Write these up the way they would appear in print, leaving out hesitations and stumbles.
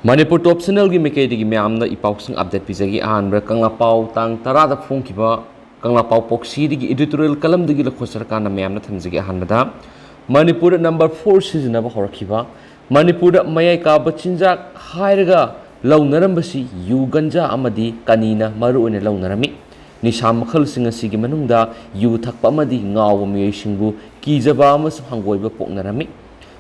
Manipur top channel gi mekei digi myamna ipausing update pijagi ahanbra kanglapau tang tarada phongkiba kanglapau poksi digi editorial kalam digi lakhosar kana myamna thamjigi ahanbada Manipur number 4 Sijinaba Hourakhiba Manipur mayai ka bachinjak hairaga launarambasi yu ganja amadi kanina maru one launarami nisha makhal singa sigi manungda yu thakpa amadi ngawa miyoi singbu kijaba amasung hangoiba poknarami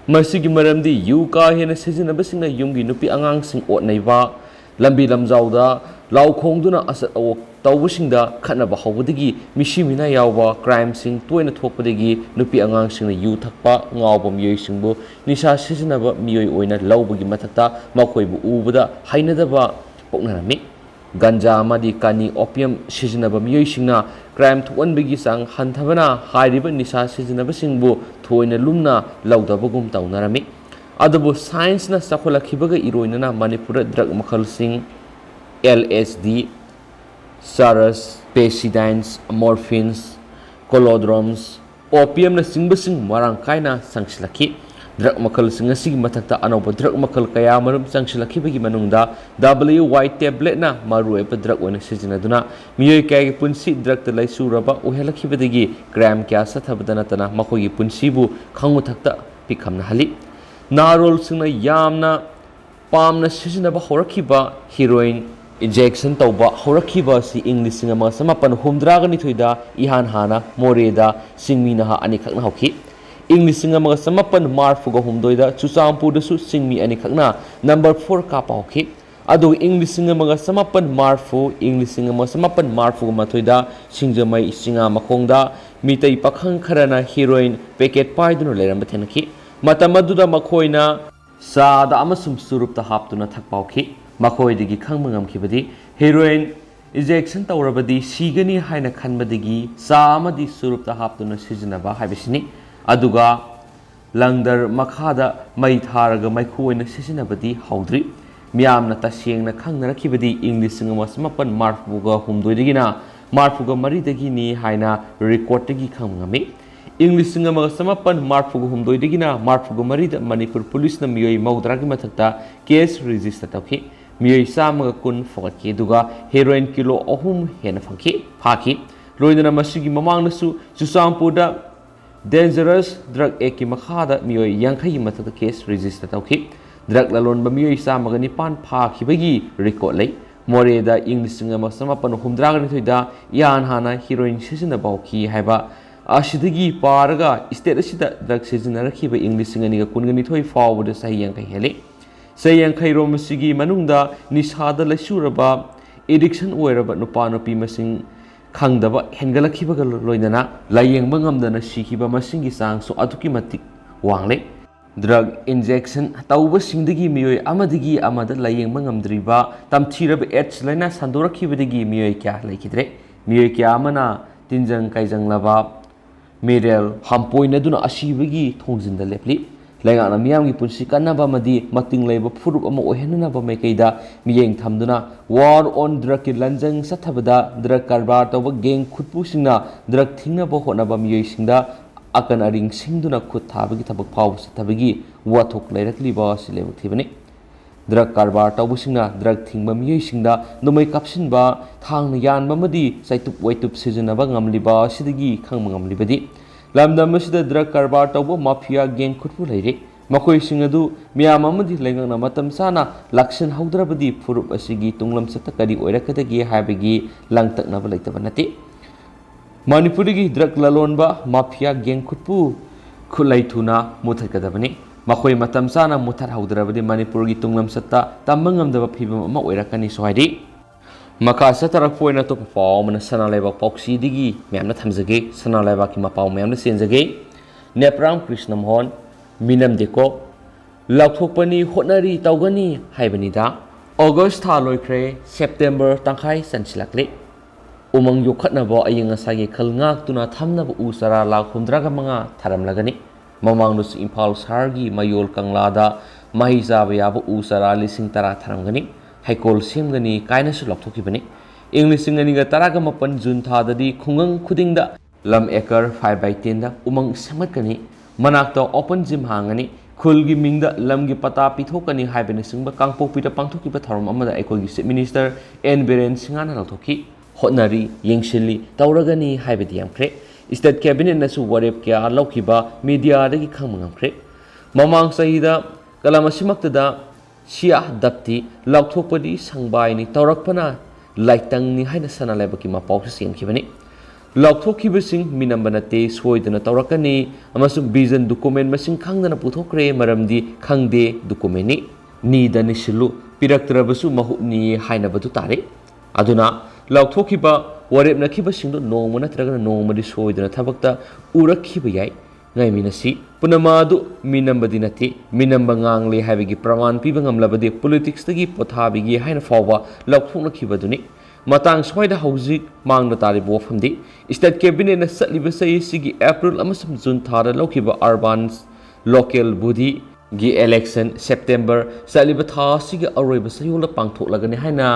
Masigi maramdi yu ka hena sijinabasingna yumgi nupi angangsing otnaiba lambi lamjauda laukhongduna asat awok tawbusingda khatnaba hawbadagi mishimina yawba crime sing toina thokpadagi nupi angangsingna yu thakpa ngawba miyoi singbu nisha sijinaba miyoi oina lawbagi mathakta makhoibu ubada hainadaba poknarami ganja amadi kani opium sijinaba miyoi singna crime thonbagi sang hanthabana hairiba nisha sijinaba singbu thoina lumna laudabagum taunarami adabu science na sakholakibaga iroinana Manipur drug makhal sing LSD saras pseudines morphines collodromes opium na singbasing marang kaina sangsilaki drug makhal sing asigi mathakta anoba drug makhal kaya marum sangsilaki bagi manungda WY tablet na marueba drug oina sijinaduna miyoi kaya punsi drug talai suraba uhelaki badagi gram kya sathabadana tana makogi punsibu khangu thakta pikhamna hali narol singna yamna pamna sijinaba Hourakhiba heroin injection tauba Hourakhiba si English singa samapan humdraga ni thoida ihan hana moreda singmina ha ani khakna hokhi English singa samapan marfuga humdoida Chusampur dasu singmi ani khakna number 4 ka pa hokhi adu English singa samapan marfu English singa samapan marfu mathoida singjamai singa makhongda mitai pakhang kharana heroin packet paidunu leramba thenaki matamaduda makhoina sada amasum surupta haptuna thakpauki makhoidigi khangmangam khibadi heroin injection tawrabadi sigani haina khanbadigi sa amadi surupta haptuna sijinaba haibisini aduga langdar makhada mai tharaga maikhoina sijinabadi haudri miyamna tasengna khangnarakibadi English singa samapan marfuga humdoidigina marfuga maridagi ni haina record dagi khangngami English singa samapan marfuga humdoidigina marfuga marida Manipur police na miyoi maudragi mathakta case register tawki miyoi samaga kun fogatki duga heroin kilo ahum hena phangki phaki loidana masigi mamangnasu Chusampurda dangerous drug eki makhada miyoi yankhai mathakta case register tawki drug lalonba miyoi samaga nipan phakibagi record lei moreda English singa samapan humdraga ni thoida yan hana heroin sijinabauki haiba Ashidagi paraga state asida drug sijinarakhiba English singaniga kungani thoi fawda sahi yankai hele sahi yankai romasigi manungda nisada laisuraba addiction oiraba nupa nupi masing khangdaba hengalakhibaga loinana layengba ngamdana sikhiba masingi sangso aduki matik wangle drug injection tauba singdagi miyoi amadagi amada layengba ngamdriba tamthiraba AIDS laina sandorakhibadagi miyoi kya laikidre miyoi kya amana tinjang kaijang laba Merel hampoina duna asibagi thongjinda lepli laingana miyamgi punsi kanaba madi mating leiba furup ama ohenana ba maikeida miyeng thamduna war on drug ki lanjang sathabada drug karbar tawba geng khutpusingna drug thingna ba hona ba miyoi singda akan aring singduna khut thabagi thabak phaw sathabagi wathok leirakli ba silebak thibani drug karbar tawbusingna drug thingba miyoi singda numai kapsin ba thangna yanba madi saitup waitup sijinaba ngamliba sidagi khangma ngamlibadi lamdam asida drug karbar tawba mafia gang khutpu leire makoi singadu miyam amadi lengangna matam sana lakshan haudrabadi furup asigi tunglam sata kari oirakadagi haibagi langtaknaba leitaba nati Manipurigi drug lalonba mafia gang khutpu khulaithuna muthakadabani makoi matam sana muthar haudrabadi Manipurgi tunglam sata tambangamdaba phibam ama oirakani sohaidi maka satarak poina to paw mana sana lebak poksi digi memna thamjage sana lebak ki mapaw memna senjage Nepram Krishnamhon minam deko lathokpani hotnari tawgani haibani da August tha loikre September tangkhai sanchilakle umang yokhatna bo ayinga sagi khalngak tuna thamna bu usara lakhundra ga manga tharam lagani mamangnu Imphal Sargi Mayol Kanglada mahijaba yabu usara lising tara tharamgani haikol semgani kaina su loktokibani English singaniga taraga mapan June thadadi khungang khudingda lam acre 5/10 da umang semakani manakta open gym hangani ꯈꯨꯜꯒꯤ ꯃꯤꯡꯗ ꯂꯝꯒꯤ ꯄꯇꯥ ꯄꯤꯊꯣꯛꯀꯅꯤ ꯍꯥꯏꯕꯅꯆꯤꯡꯕ ꯀꯥꯡꯄꯣꯛꯄꯤꯗ ꯄꯥꯡꯊꯣꯛꯈꯤꯕ ꯊꯧꯔꯝ ꯑꯃꯗ ꯑꯩꯈꯣꯏꯒꯤ chief minister N Biren ꯁꯤꯡꯍꯅ ꯂꯧꯊꯣꯛꯈꯤ ꯍꯣꯠꯅꯔꯤ ꯌꯦꯡꯁꯤꯜꯂꯤ ꯇꯧꯔꯒꯅꯤ ꯍꯥꯏꯕꯗꯤ ꯌꯥꯝꯈ꯭ꯔꯦ ꯁ꯭ꯇꯦꯠ ꯀꯦꯕꯤꯅꯦꯠꯅꯁꯨ ꯋꯥꯔꯦꯞ ꯀꯌꯥ ꯂꯧꯈꯤꯕ ꯃꯤꯗꯤꯌꯥꯗꯒꯤ ꯈꯪꯕ ꯉꯝꯈ꯭ꯔꯦ ꯃꯃꯥꯡ ꯆꯍꯤꯗ ꯀꯂꯝ ꯑꯁꯤꯃꯛꯇꯗ ꯁꯤꯌꯥ ꯗꯞꯇꯤ ꯂꯥꯎꯊꯣꯛꯄꯗꯤ ꯁꯪꯕꯥꯏꯅꯤ ꯇꯧꯔꯛꯄꯅ ꯂꯥꯏꯇꯪꯅꯤ ꯍꯥꯏꯅ ꯁꯅꯥ ꯂꯩꯕꯛꯀꯤ ꯃꯄꯥꯎꯁꯨ ꯆꯦꯟꯈꯤꯕꯅꯤ ꯂꯥꯎꯊꯣꯛꯈꯤꯕꯁꯤꯡ ꯃꯤꯅꯝꯕ ꯅꯠꯇꯦ ꯁꯣꯏꯗꯅ ꯇꯧꯔꯛꯀꯅꯤ ꯑꯃꯁꯨꯡ ꯚꯤꯖꯟ ꯗꯣꯀꯨꯃꯦꯟ ꯃꯁꯤꯡ ꯈꯪꯗꯅ ꯄꯨꯊꯣꯛꯈ꯭ꯔꯦ ꯃꯔꯝꯗꯤ ꯈꯪꯗꯦ ꯗꯣꯀꯨꯃꯦꯟꯅꯤ ꯅꯤꯗ ꯅꯤꯁꯤꯜꯂꯨ ꯄꯤꯔꯛꯇ꯭ꯔꯕꯁꯨ ꯃꯍꯨꯠꯅꯤ ꯍꯥꯏꯅꯕꯗꯨ ꯇꯥꯔꯦ ꯑꯗꯨꯅ ꯂꯥꯎꯊꯣꯛꯈꯤꯕ ꯋꯥꯔꯦꯞꯅꯈꯤꯕꯁꯤꯡꯗꯨ ꯅꯣꯡꯃ ꯅꯠꯇ꯭ꯔꯒꯅ ꯅꯣꯡꯃꯗꯤ ꯁꯣꯏꯗꯅ ꯊꯕꯛꯇ ꯎꯔꯛꯈꯤꯕ ꯌꯥꯏ ꯉꯥꯏꯃꯤꯟꯅꯁꯤ ꯄꯨꯝꯅꯃꯛ ꯑꯗꯨ ꯃꯤꯅꯝꯕꯗꯤ ꯅꯠꯇꯦ ꯃꯤꯅꯝꯕ ꯉꯥꯡꯂꯦ ꯍꯥꯏꯕꯒꯤ ꯄ꯭ꯔꯃꯥꯟ ꯄꯤꯕ ꯉꯝꯂꯕꯗꯤ ꯄꯣꯂꯤꯇꯤꯛꯁꯇꯒꯤ ꯄꯣꯊꯥꯕꯤꯒꯦ ꯍꯥꯏꯅ ꯐꯥꯎꯕ ꯂꯧꯊꯣꯛꯅꯈꯤꯕꯗꯨꯅꯤ ꯃꯇꯥꯡ ꯁ꯭ꯋꯥꯏꯗ ꯍꯧꯖꯤꯛ ꯃꯥꯡꯗ ꯇꯥꯔꯤꯕ ꯋꯥꯐꯝꯗꯤ ꯁ꯭ꯇꯦꯠ ꯀꯦꯕꯤꯅꯦꯠꯅ ꯆꯠꯂꯤꯕ ꯆꯍꯤꯁꯤꯒꯤ ꯑꯦꯄ꯭ꯔꯤꯜ ꯑꯃꯁꯨꯡ ꯖꯨꯟ ꯊꯥꯗ ꯂꯧꯈꯤꯕ ꯑꯔꯕꯥꯟ ꯂꯣꯀꯦꯜ ꯕꯣꯗꯤꯒꯤ ꯏꯂꯦꯛꯁꯟ ꯁꯦꯞꯇꯦꯝꯕꯔ ꯆꯠꯂꯤꯕ ꯊꯥ ꯑꯁꯤꯒꯤ ꯑꯔꯣꯏꯕ ꯆꯌꯣꯜꯗ ꯄꯥꯡꯊꯣꯛꯂꯒꯅꯤ ꯍꯥꯏꯅ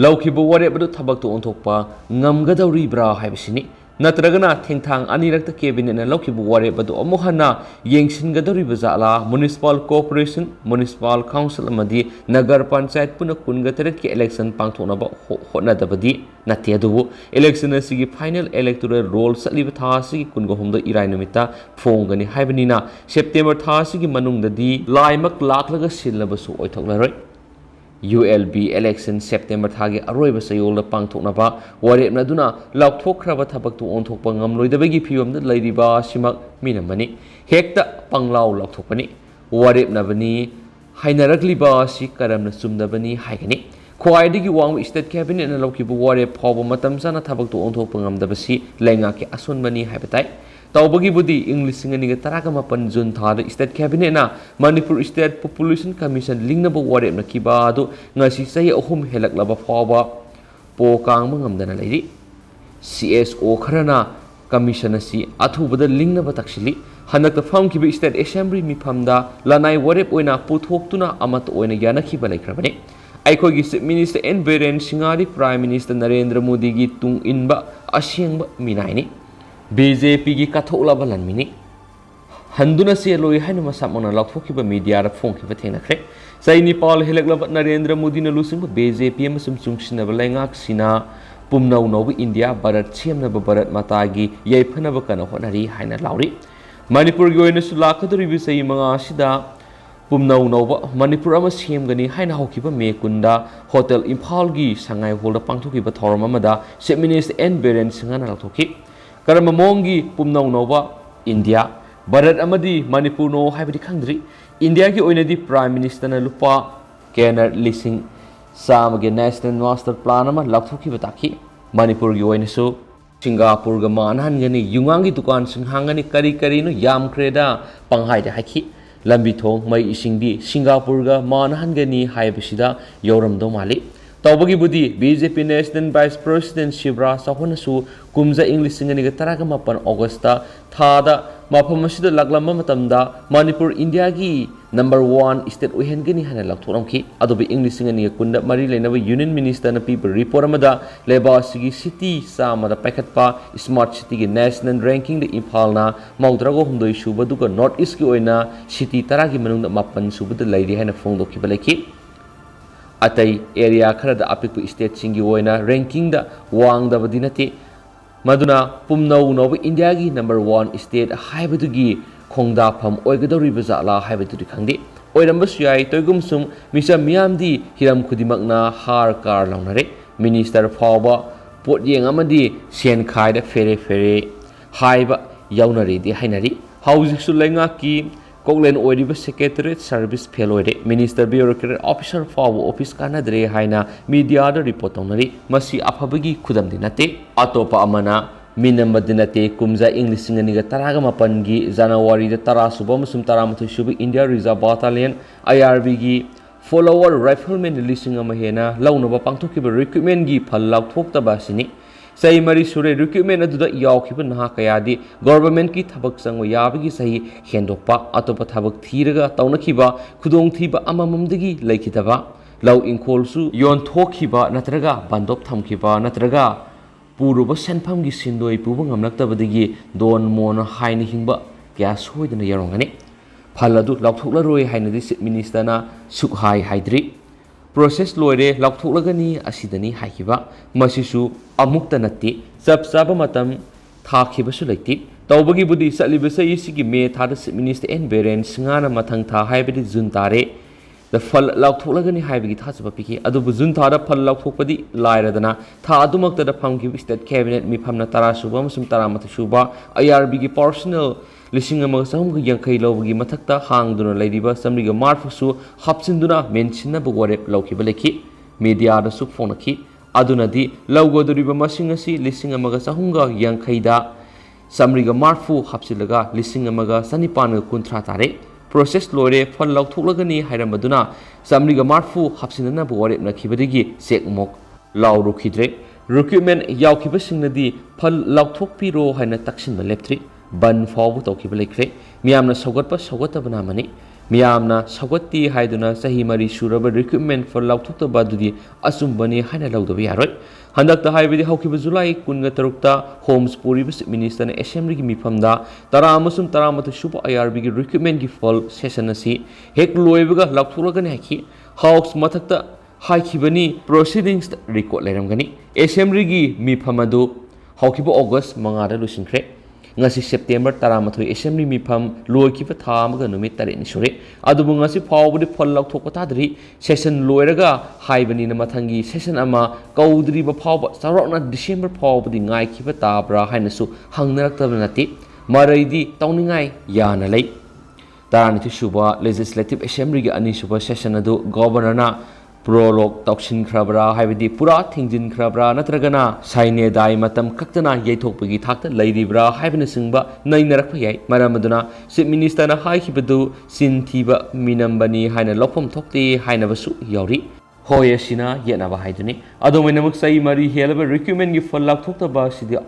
ꯂꯧꯈꯤꯕ ꯋꯥꯔꯦꯞ ꯑꯗꯨ ꯊꯕꯛꯇ ꯑꯣꯟꯊꯣꯛꯄ ꯉꯝꯒꯗꯧꯔꯤꯕ꯭ꯔꯥ ꯍꯥꯏꯕꯁꯤꯅꯤ ꯅꯠꯇ꯭ꯔꯒꯅ ꯊꯦꯡꯊꯥꯡ ꯑꯅꯤꯔꯛꯇ ꯀꯦꯕꯤꯅꯦꯠꯅ ꯂꯧꯈꯤꯕ ꯋꯥꯔꯦꯞ ꯑꯗꯨ ꯑꯃꯨꯛ ꯍꯟꯅ ꯌꯦꯡꯁꯤꯟꯒꯗꯧꯔꯤꯕ ꯖꯥꯠꯂꯥ ꯃꯨꯅꯤꯁꯤꯄꯥꯜ ꯀꯣꯔꯄꯣꯔꯦꯁꯟ ꯃꯨꯅꯤꯁꯤꯄꯥꯜ ꯀꯥꯎꯟꯁꯤꯜ ꯑꯃꯗꯤ ꯅꯒꯔ ꯄꯟꯆꯥꯌꯠ ꯄꯨꯟꯅ 19ꯒꯤ ꯏꯂꯦꯛꯁꯟ ꯄꯥꯡꯊꯣꯛꯅꯕ ꯍꯣꯠꯅꯗꯕꯗꯤ ꯅꯠꯇꯦ ꯑꯗꯨꯕꯨ ꯏꯂꯦꯛꯁꯟ ꯑꯁꯤꯒꯤ ꯐꯥꯏꯅꯦꯜ ꯏꯂꯦꯛꯇꯣꯔꯦꯜ ꯔꯣꯜ ꯆꯠꯂꯤꯕ ꯊꯥ ꯑꯁꯤꯒꯤ 23 ꯏꯔꯥꯏ ꯅꯨꯃꯤꯠꯇ ꯐꯣꯡꯒꯅꯤ ꯍꯥꯏꯕꯅꯤꯅ ꯁꯦꯞꯇꯦꯝꯕꯔ ꯊꯥ ꯑꯁꯤꯒꯤ ꯃꯅꯨꯡꯗꯗꯤ ꯂꯥꯏꯃꯛ ꯂꯥꯛꯂꯒ ꯁꯤꯜꯂꯕꯁꯨ ꯑꯣꯏꯊꯣꯛꯂꯔꯣꯏ ULB election September thagi aroiba sayolda pangthoknaba warepna duna laukthokhraba thabaktu onthokpa ngamloidabagi phiyomda leiriba simak minamani hekta panglau laukthokpani warepnabani hainaragliba si karamna sumdabani haigani khwaidagi wang state cabinet na laukibu warep phawba matam chana thabaktu onthokpa ngamdabasi leingaki asunbani haibatai Taubagi budi English singaniga taraga mapan June thada state cabinet na Manipur State Population Commission lingnaba warep na kiba adu ngasi sahi ahum helaklaba fawba po kangma ngamdana leiri CSO kharana commission asi athubada lingnaba taksili hanakta famkiba state assembly mifamda lanai warep oina puthoktuna amata oina yanakhiba laikhrabani ꯑꯩꯈꯣꯏꯒꯤ chief minister N Biren ꯁꯤꯡꯍꯗꯤ prime minister Narendra ꯃꯣꯗꯤꯒꯤ ꯇꯨꯡ ꯏꯟꯕ ꯑꯁꯦꯡꯕ ꯃꯤꯅꯥꯏꯅꯤ BJPꯒꯤ ꯀꯠꯊꯣꯛꯂꯕ ꯂꯟꯃꯤꯅꯤ ꯍꯟꯗꯨꯅ ꯆꯦꯜꯂꯣꯏ ꯍꯥꯏꯅ ꯃꯁꯥꯃꯛꯅ ꯂꯥꯎꯊꯣꯛꯈꯤꯕ ꯃꯤꯗꯤꯌꯥꯗ ꯐꯣꯡꯈꯤꯕ ꯊꯦꯡꯅꯈ꯭ꯔꯦ ꯆꯍꯤ 9 ꯍꯦꯜꯂꯛꯂꯕ ꯅꯔꯦꯟꯗ꯭ꯔ ꯃꯣꯗꯤꯅ ꯂꯨꯆꯤꯡꯕ BJP ꯑꯃꯁꯨꯡ ꯆꯨꯡꯁꯤꯟꯅꯕ ꯂꯩꯉꯥꯛꯁꯤꯅ ꯄꯨꯝꯅꯧ ꯅꯧꯕ ꯏꯟꯗꯤꯌꯥ ꯚꯥꯔꯠ ꯁꯦꯝꯅꯕ ꯚꯥꯔꯠ ꯃꯇꯥꯒꯤ ꯌꯩꯐꯅꯕ ꯀꯟꯅ ꯍꯣꯠꯅꯔꯤ ꯍꯥꯏꯅ ꯂꯥꯎꯔꯤ ꯃꯅꯤꯄꯨꯔꯒꯤ ꯑꯣꯏꯅꯁꯨ ꯂꯥꯛꯀꯗꯧꯔꯤꯕ ꯆꯍꯤ 5 ꯑꯁꯤꯗ Pumnau Nova, Manipur ama Siamgani, Haina Hokiba Mekunda, Hotel Impalgi, Sangai Holda Pangtuki Batoramada, Chief Minister N. Biren Singana Toki, Karamamongi, Pumnau Nova, India, Barat Amadi, Manipur no Habiti Country, India ki Oinadi Prime Minister Lupa, Kenar Lising, Samagi National Master Planama, Laktoki Bataki, Manipur Yoinasu, Singapore Gamanhangani, Yungangi Tukan Singhangani Kari Karino, Yam Kreda, Panghai the Haki. Lambi thong mai isingdi Singapore ga manahangani haibasida yoramdo mali tawbagi budi BJP National Vice President Shivra Sahona su kumza English singani ga taraga mapan Augusta thada mafam asida laglamba matamda Manipur India gi number 1 state uhengani hana lakthoramki adobe English singani ga kunda mari lenaba Union Minister na people report amada leba sigi city samada paikhatpa smart city gi national ranking de Imphal na maudrago humdoi suba duga north east gi oina city taragi manungda mapan subada lairi hana phongdokhiba leki atai area kharada apikpu state singi oina ranking da wangdabadi nati maduna pumnau nobu India gi number 1 state haibadugi khongda pham oigadori jala haibaduri khangdi oirambas yai toigumsum misa miyamdi hiram khudimakna har kar launare minister fawba pot yeng amadi sen khai da fere haiba yaunari di hainari housing su lenga ki Koklen oiriba secretariat service fellow minister bureaucrat officer fawba office kanadre haina media da report onari masi aphabagi khudam dinate atopa amana Minamba dinate kumza English singaniga taraga mapangi January da tara suba musum taramathu suba India Reserve Battalion IRB gi follower rifleman releasing amahena launaba pangthokiba recruitment gi phallak thoktaba sini Sahi mari sure recruitment aduda yawkhiba naha kayadi government ki thabak changwa yabagi sahi hendokpa atopa thabak thiraga taunakhiba khudong thiba amamamdagi laikhitaba law inkol su yon thokhiba natraga bandop thamkhiba natraga Puruba senpamgi sindoi puba ngamlaktabadagi don mon haini hingba kya soidana yarongani ꯐꯜ ꯑꯗꯨ ꯂꯥꯎꯊꯣꯛꯂꯔꯣꯏ ꯍꯥꯏꯅꯗꯤ chip ꯃꯤꯅꯤꯁꯇꯔꯅ ꯁꯨꯛꯍꯥꯏ ꯍꯥꯏꯗ꯭ꯔꯤ process ꯂꯣꯏꯔꯦ ꯂꯥꯎꯊꯣꯛꯂꯒꯅꯤ ꯑꯁꯤꯗꯅꯤ ꯍꯥꯏꯈꯤꯕ ꯃꯁꯤꯁꯨ ꯑꯃꯨꯛꯇ ꯅꯠꯇꯦ ꯆꯞ ꯆꯥꯕ ꯃꯇꯝ ꯊꯥꯈꯤꯕꯁꯨ ꯂꯩꯇꯦ ꯇꯧꯕꯒꯤꯕꯨꯗꯤ ꯆꯠꯂꯤꯕ ꯆꯍꯤꯁꯤꯒꯤ ꯃꯦ ꯊꯥꯗ ꯆꯤꯞ ꯃꯤꯅꯤꯁꯇꯔ ꯑꯦꯟ ꯕꯤꯔꯦꯟ ꯁꯤꯡꯍꯅ ꯃꯊꯪ ꯊꯥ ꯍꯥꯏꯕꯗꯤ ꯖꯨꯟ ꯇꯥꯔꯦ ꯗ ꯐꯜ ꯂꯥꯎꯊꯣꯛꯂꯒꯅꯤ ꯍꯥꯏꯕꯒꯤ ꯊꯥꯖꯕ ꯄꯤꯈꯤ ꯑꯗꯨꯕꯨ ꯖꯨꯟ ꯊꯥꯗ ꯐꯜ ꯂꯥꯎꯊꯣꯛꯄꯗꯤ ꯂꯥꯏꯔꯗꯅ ꯊꯥ ꯑꯗꯨꯃꯛꯇꯗ ꯐꯪꯈꯤꯕ ꯁ꯭ꯇꯦꯠ ꯀꯦꯕꯤꯅꯦꯠ ꯃꯤꯐꯝꯅ 10 ꯁꯨꯕ ꯑꯃꯁꯨꯡ 11 ꯁꯨꯕ IRBꯒꯤ ꯄꯥꯔꯁꯣꯅꯦꯜ 1,340 ꯂꯧꯕꯒꯤ ꯃꯊꯛꯇ ꯍꯥꯡꯗꯨꯅ ꯂꯩꯔꯤꯕ 140ꯁꯨ ꯍꯥꯞꯆꯤꯟꯗꯨꯅ ꯃꯦꯟꯁꯤꯟꯅꯕ ꯋꯥꯔꯦꯞ ꯂꯧꯈꯤꯕ ꯂꯩꯈꯤ ꯃꯤꯗꯤꯌꯥꯗꯁꯨ ꯐꯣꯡꯅꯈꯤ ꯑꯗꯨꯅꯗꯤ ꯂꯧꯒꯗꯧꯔꯤꯕ ꯃꯁꯤꯡ ꯑꯁꯤ 1,380ꯗ 140 ꯍꯥꯞꯆꯤꯜꯂꯒ 1,990 ꯇꯥꯔꯦ ꯄ꯭ꯔꯣꯁꯦꯁ ꯂꯣꯏꯔꯦ ꯐꯜ ꯂꯥꯎꯊꯣꯛꯂꯒꯅꯤ ꯍꯥꯏꯔꯝꯕꯗꯨꯅ 140 ꯍꯥꯞꯆꯤꯟꯅꯅꯕ ꯋꯥꯔꯦꯞꯅꯈꯤꯕꯗꯒꯤ ꯆꯦꯛꯃꯣꯛ ꯂꯥꯎꯔꯨꯈꯤꯗ꯭ꯔꯦ ꯔꯤꯀ꯭ꯔꯨꯠꯃꯦꯟ ꯌꯥꯎꯈꯤꯕꯁꯤꯡꯅꯗꯤ ꯐꯜ ꯂꯥꯎꯊꯣꯛꯄꯤꯔꯣ ꯍꯥꯏꯅ ꯇꯛꯁꯤꯟꯕ ꯂꯦꯞꯇ꯭ꯔꯤ ꯕꯟ ꯐꯥꯎꯕ ꯇꯧꯈꯤꯕ ꯂꯩꯈ꯭ꯔꯦ ꯃꯤꯌꯥꯝꯅ ꯁꯧꯒꯠꯄ ꯁꯧꯒꯠꯇꯕꯅ ꯑꯃꯅꯤ ꯃꯤꯌꯥꯝꯅ ꯁꯧꯒꯠꯇꯦ ꯍꯥꯏꯗꯨꯅ ꯆꯍꯤ 4 ꯁꯨꯔꯕ ꯔꯤꯀ꯭ꯔꯨꯠꯃꯦꯟ ꯐꯜ ꯂꯥꯎꯊꯣꯛꯇꯕ ꯑꯗꯨꯗꯤ ꯑꯆꯨꯝꯕꯅꯤ ꯍꯥꯏꯅ ꯂꯧꯗꯕ ꯌꯥꯔꯣꯏ ꯍꯟꯗꯛꯇ ꯍꯥꯏꯕꯗꯤ ꯍꯧꯈꯤꯕ ꯖꯨꯂꯥꯏ 23ꯇ ꯍꯣꯝꯁ ꯄꯨꯔꯤꯕ ꯆꯤꯞ ꯃꯤꯅꯤꯁꯇꯔꯅ ꯑꯦꯁꯦꯝꯕ꯭ꯂꯤꯒꯤ ꯃꯤꯐꯝꯗ 10 ꯑꯃꯁꯨꯡ 11 ꯁꯨꯕ IRBꯒꯤ ꯔꯤꯀ꯭ꯔꯨꯠꯃꯦꯟꯒꯤ ꯐꯜ ꯁꯦꯁꯟ ꯑꯁꯤ ꯍꯦꯛ ꯂꯣꯏꯕꯒ ꯂꯥꯎꯊꯣꯛꯂꯒꯅꯤ ꯍꯥꯏꯈꯤ ꯍꯥꯎꯁ ꯃꯊꯛꯇ ꯍꯥꯏꯈꯤꯕꯅꯤ ꯄ꯭ꯔꯣꯁꯤꯗꯤꯡꯁꯇ ꯔꯦꯀꯣꯔꯗ ꯂꯩꯔꯝꯒꯅꯤ ꯑꯦꯁꯦꯝꯕ꯭ꯂꯤꯒꯤ ꯃꯤꯐꯝ ꯑꯗꯨ ꯍꯧꯈꯤꯕ ꯑꯣꯒꯁꯠ 5ꯗ ꯂꯣꯏꯁꯤꯟꯈ꯭ꯔꯦ ngasi September 13 assembly mifam loikiba tha amaga numit 8 sure adubu ngasi fawbudi phol laukthokpa tadri session loiraga haibani na mathangi session ama kaudri ba fawba sarokna December fawbudi ngai khiba tabra hainasu hangnaraktabna nati maraidi tawningai yana lei tarani suba legislative assembly gi ani suba session adu governor na prolog toksin khrabra haibidi pura thingjin khrabra natragana saine dai matam kaktana yaithokpagi thakta leiribra haibina singba nainarakpa yai maramaduna chief minister na haikibadu sinthiba minambani haina lophom thokte haina basu yauri hoyasina yenaba haiduni adomainamuk sai mari helaba recruitment gi fall thokta ba sidi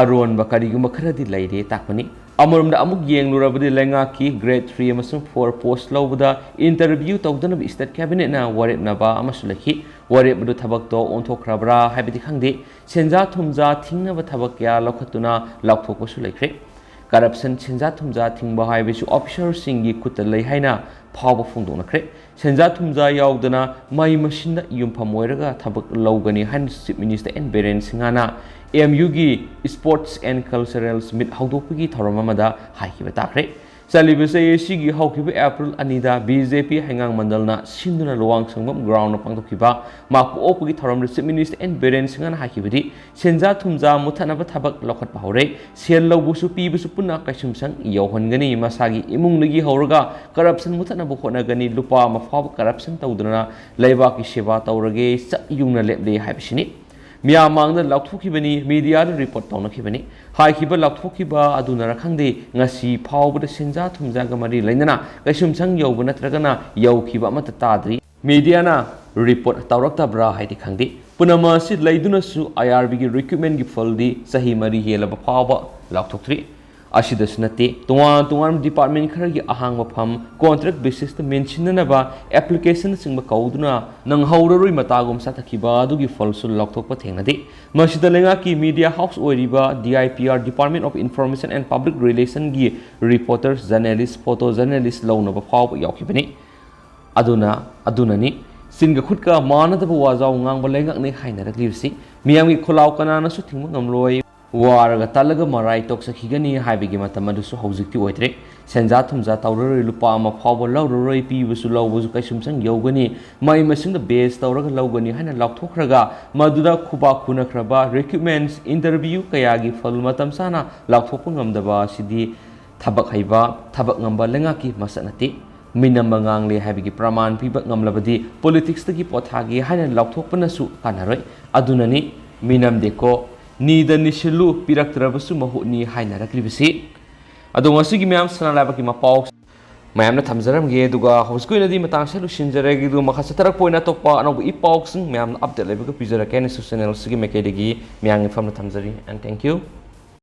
aron bakari guma kharadi leire takpani amorumda amuk yenglurabadi lenga ki grade 3 amasung 4 post lawbuda interview tawdana state cabinet na warep na ba amasulaki warep bu thabak to onthokrabra haibidi khangde senja thumja thingna ba thabak ya lokhatuna laukthokpa su laikre corruption senja thumja thingba haibisu officer singi kutta lei haina phawba phungdonakre senja thumja yaudana mai machine yumpham oiraga thabak lawgani han chief minister n Biren Singhana MU gi sports and cultural smith hawdokpagi thoram amada haikiba takre salibase sigi hawkiba April anida BJP hangang mandalna sinduna lowang sangbam ground pangdokiba mapu opagi thoram chief minister n Biren Singhana haikibadi senja thumja muthana ba thabak lokhat bahore sel lawbusu pibusu punna kaisumsang yawhangani masagi imungnagi hawraga corruption muthana ba honagani lupa mafab corruption tawduna leibaki seba tawrage sa yungna leble haibishini Myanmar laukthokibani media report tawnakhibani haikhiba laukthokhiba aduna rakhangde ngasi phawbada senja thumja ga mari lainana kaisumsang yauba natragana yaukhiba amata tadri media na report tawraktabra haidi khangde punama si laiduna su IRB gi recruitment gi faldi sahi mari helaba phawba laukthokthri asidasu nate tungan department kharagi ahang mafam contract basis ta mentionanaba application singba kauduna nang hauraroi matagum satakhiba adugi falsul laukthokpa thengnade masida lenga ki media house oiriba DIPR Department of Information and Public Relation gi reporters journalists photojournalists launaba phawba yaukibani adunani singa khutka manadaba wajau ngangba lengakne hainaraklibsi miyamgi kholaw kanana su thingma ngamloi waraga talaga marai toksakigani haibigi matamadusu hojikti oitre senja thumja tawroi lupa ama phawba lawroi pibusu lawbusu kaisumsang yogani mai masingda base tawraga lawgani haina laukthokraga maduda khuba khunakhraba recruitments interview kayagi fal matam sana laukthokpa ngamdaba sidi thabak haiba thabak ngamba lengaki masanati minamba ngangle haibigi praman piba ngamlabadi politics tagi pothagi haina laukthokpana su kanaroi adunani minam deko Nida nishilu piraktrabasu mahuni haina raklibisi adongasi gi myam sanalaba ki mapau mayamna thamjaram ge duga hoskuina di matang selu shinjaregi du makhasa tarak poina tokpa anobu ipauksing myam update lebaga pizara ken channel sigi mekedegi myang information thamjari and thank you